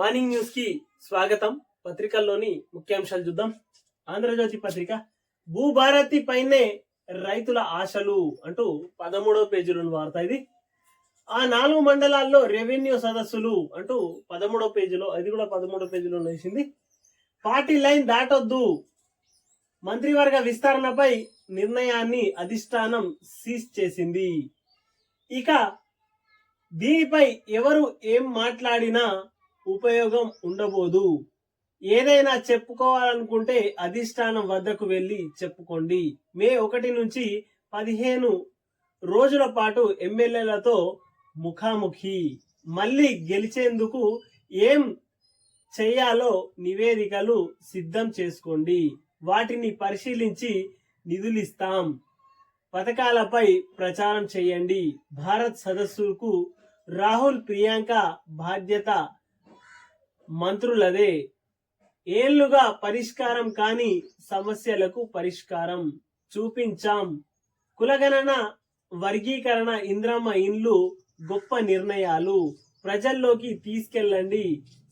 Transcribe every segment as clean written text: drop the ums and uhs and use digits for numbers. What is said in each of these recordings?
Morning news కి స్వాగతం. పత్రికల్లోని ముఖ్యాంశాలు చూద్దాం. ఆంధ్రజ్యోతి పత్రిక, భూభారతి పైనే రైతుల ఆశలు అంటూ 13వ పేజీలోని వార్త ఇది. ఆ 4 మండలాల్లో రెవెన్యూ సదస్సులు అంటూ 13వ పేజీలో, అది కూడా 13వ పేజీలో వేసింది. పార్టీ లైన్ దాటొద్దు, మంత్రివర్గ విస్తరణపై నిర్ణయాన్ని అధిష్టానం సీజ్ చేసింది. ఇక దీనిపై ఎవరు ఏం మాట్లాడినా ఉపయోగం ఉండబోదు. ఏదైనా చెప్పుకోవాలనుకుంటే అధిష్టానం వద్దకు వెళ్లి చెప్పుకోండి. మే 1 నుంచి 15 రోజుల పాటు ఎమ్మెల్యేలతో ముఖాముఖి. మళ్ళీ గెలిచేందుకు ఏం చేయాలో నివేదికలు సిద్ధం చేసుకోండి. వాటిని పరిశీలించి నిధులిస్తాం. పథకాలపై ప్రచారం చేయండి. భారత్ సదస్సుకు రాహుల్, ప్రియాంక బాధ్యత మంత్రులదే. ఏళ్లుగా పరిష్కారం కాని సమస్యలకు పరిష్కారం చూపించాం. కులగణన, వర్గీకరణ, ఇంద్రమ్మ ఇండ్లు గొప్ప నిర్ణయాలు ప్రజల్లోకి తీసుకెళ్లండి.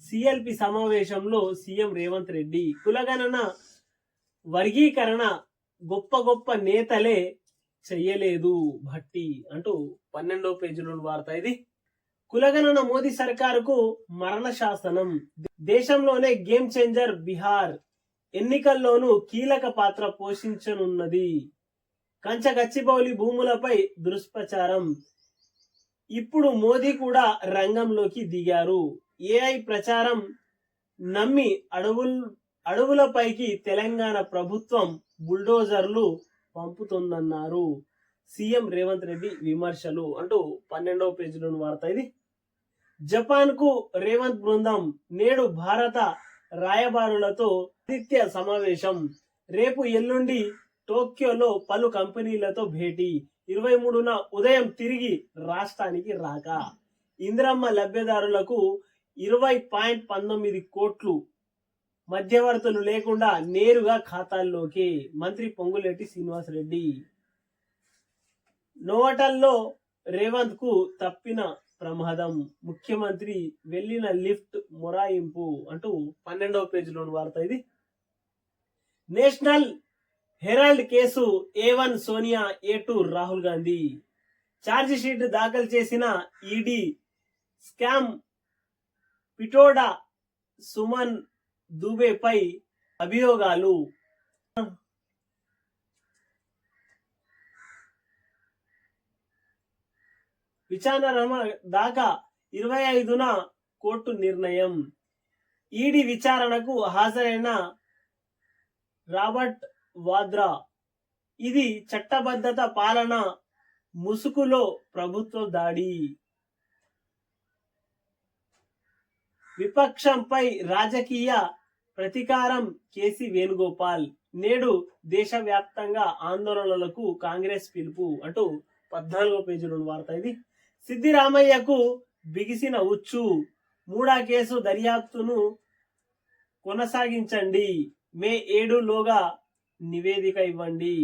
సిఎల్పి సమావేశంలో సీఎం రేవంత్ రెడ్డి. కులగణన, వర్గీకరణ గొప్ప గొప్ప నేతలే చెయ్యలేదు భట్టి అంటూ 12వ పేజీలోని వార్త ఇది. కులగణన మోదీ సర్కారుకు మరణ శాసనం. దేశంలోనే గేమ్ చేంజర్ బీహార్. ఎన్నికల్లోనూ కీలక పాత్ర పోషించనున్నది. కంచగచ్చిబౌలి భూములపై దుష్ప్రచారం. ఇప్పుడు మోదీ కూడా రంగంలోకి దిగారు. ఏఐ ప్రచారం నమ్మి అడవులపైకి తెలంగాణ ప్రభుత్వం బుల్డోజర్లు పంపుతుందన్నారు సీఎం రేవంత్ రెడ్డి విమర్శలు అంటూ 12వ పేజీలోని వార్త ఇది. జపాన్ కు రేవంత్ బృందం. నేడు భారత రాయబారులతో ఆదిత్య సమావేశం. రేపు ఎల్లుండి టోక్యోలో పలు కంపెనీలతో భేటీ. 23న ఉదయం తిరిగి రాష్ట్రానికి రాక. ఇందిరమ్మ లబ్ధిదారులకు 20.19 కోట్లు మధ్యవర్తులు లేకుండా నేరుగా ఖాతాల్లోకి. మంత్రి పొంగులేటి శ్రీనివాసరెడ్డి. నోవటల్లో రేవంత్ కు తప్పిన ప్రమాదం. ముఖ్యమంత్రి వెళ్లిన లిఫ్ట్ మొరాయింపు అంటూ 12వ పేజీలోని వార్త ఇది. National Herald case. A1 Sonia, A2 Rahul Gandhi. Charge sheet దాఖలు చేసిన ఈడీ. స్కామ్ పిటోడా సుమన్ దుబేపై అభియోగాలు. విచారణ దాకా 25న కోర్టు నిర్ణయం. ఈడీ విచారణకు హాజరైన రాబర్ట్ వాద్రా. ఇది చట్టబద్ధత పాలన ముసుగులో ప్రభుత్వ దాడి. విపక్షంపై రాజకీయ ప్రతీకారం. కేసీ వేణుగోపాల్. నేడు దేశవ్యాప్తంగా ఆందోళనలకు కాంగ్రెస్ పిలుపు అంటూ 14వ పేజీలోని వార్త ఇది. సిద్దిరామయ్యకు బిగిసిన ఉచ్చు. 3వ కేసు దర్యాప్తును కొనసాగించండి. మే 7లోగా నివేదిక ఇవ్వండి.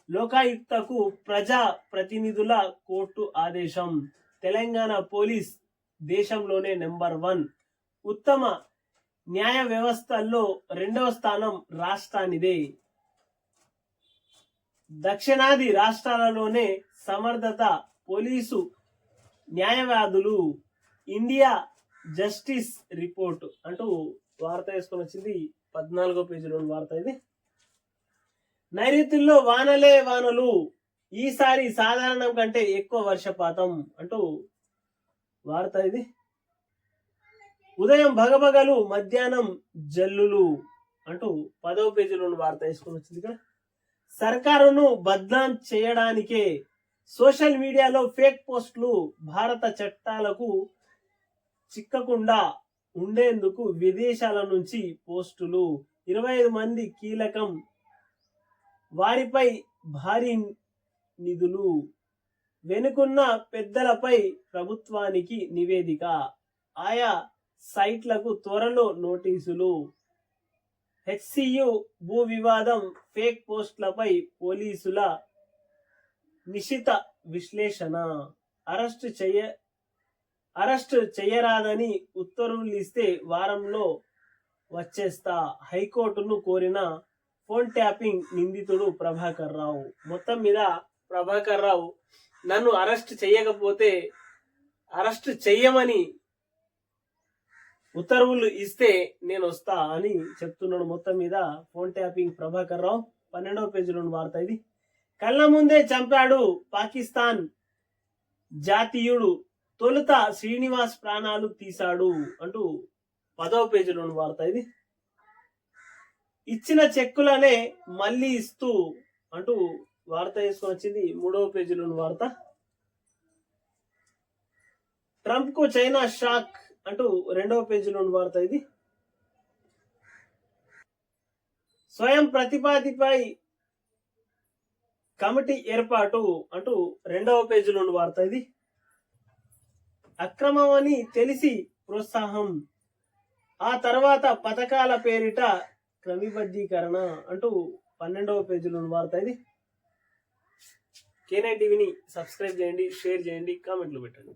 లోకాయుక్తకు ప్రజా ప్రతినిధుల కోర్టు ఆదేశం. తెలంగాణ పోలీస్ దేశంలోనే నెంబర్ 1. ఉత్తమ న్యాయ వ్యవస్థల్లో 2వ స్థానం రాష్ట్రానిదే. దక్షిణాది రాష్ట్రాలలోనే సమర్థత పోలీసు న్యాయవాదులు. ఇండియా జస్టిస్ రిపోర్ట్ అంటూ వార్త వేసుకొని వచ్చింది 14వ పేజీలోని వార్త ఇది. నైరుతుల్లో వానలే వానలు. ఈసారి సాధారణం కంటే ఎక్కువ వర్షపాతం అంటూ వార్త ఇది. ఉదయం భగభగలు, మధ్యాహ్నం జల్లులు అంటూ 10వ పేజీలోని వార్త వేసుకొని వచ్చింది. ఇక్కడ సర్కారును బద్నాం చేయడానికే సోషల్ మీడియాలో ఫేక్ పోస్టులు. భారత చట్టాలకు చిక్కకుండా ఉండేందుకు విదేశాల నుంచి పోస్టులు. 25 మంది కీలకం. వారిపై భారీ నిధులు. వెనుకున్న పెద్దలపై ప్రభుత్వానికి నివేదిక. ఆయా సైట్లకు త్వరలో నోటీసులు. హెచ్సియు భూ వివాదం. ఫేక్ పోస్టులపై పోలీసుల నిశిత విశ్లేషణ. అరెస్ట్ చేయరాదని ఉత్తర్వులు ఇస్తే వారంలో వచ్చేస్తా, హైకోర్టును కోరిన ఫోన్ ట్యాపింగ్ నిందితుడు ప్రభాకర్ రావు. మొత్తం మీద ప్రభాకర్ రావు నన్ను అరెస్ట్ చేయకపోతే అరెస్ట్ చెయ్యమని ఉత్తర్వులు ఇస్తే నేను వస్తా అని చెప్తున్నాడు. మొత్తం మీద ఫోన్ ట్యాపింగ్ ప్రభాకర్ రావు. 12వ పేజీలోని వార్త ఇది. కళ్ళ ముందే చంపాడు పాకిస్తాన్ జాతీయుడు, తొలుత శ్రీనివాస్ ప్రాణాలు తీశాడు అంటూ 10వ పేజీలోని వార్త ఇది. ఇచ్చిన చెక్కులనే మళ్ళీ ఇస్తూ అంటూ వార్త వేసుకొని వచ్చింది 3వ పేజీలోని వార్త. ట్రంప్ కు చైనా షాక్ అంటూ 2వ పేజీలోని వార్త ఇది. స్వయం ప్రతిపాదిపై కమిటీ ఏర్పాటు అంటూ 2వ పేజీలోని వార్త ఇది. అక్రమమని తెలిసి ప్రోత్సాహం, ఆ తర్వాత పథకాల పేరిట క్రమబద్ధీకరణ అంటూ 12వ పేజీలోని వార్త ఇది. K9 టీవీని సబ్స్క్రైబ్ చేయండి, షేర్ చేయండి, కామెంట్లు పెట్టండి.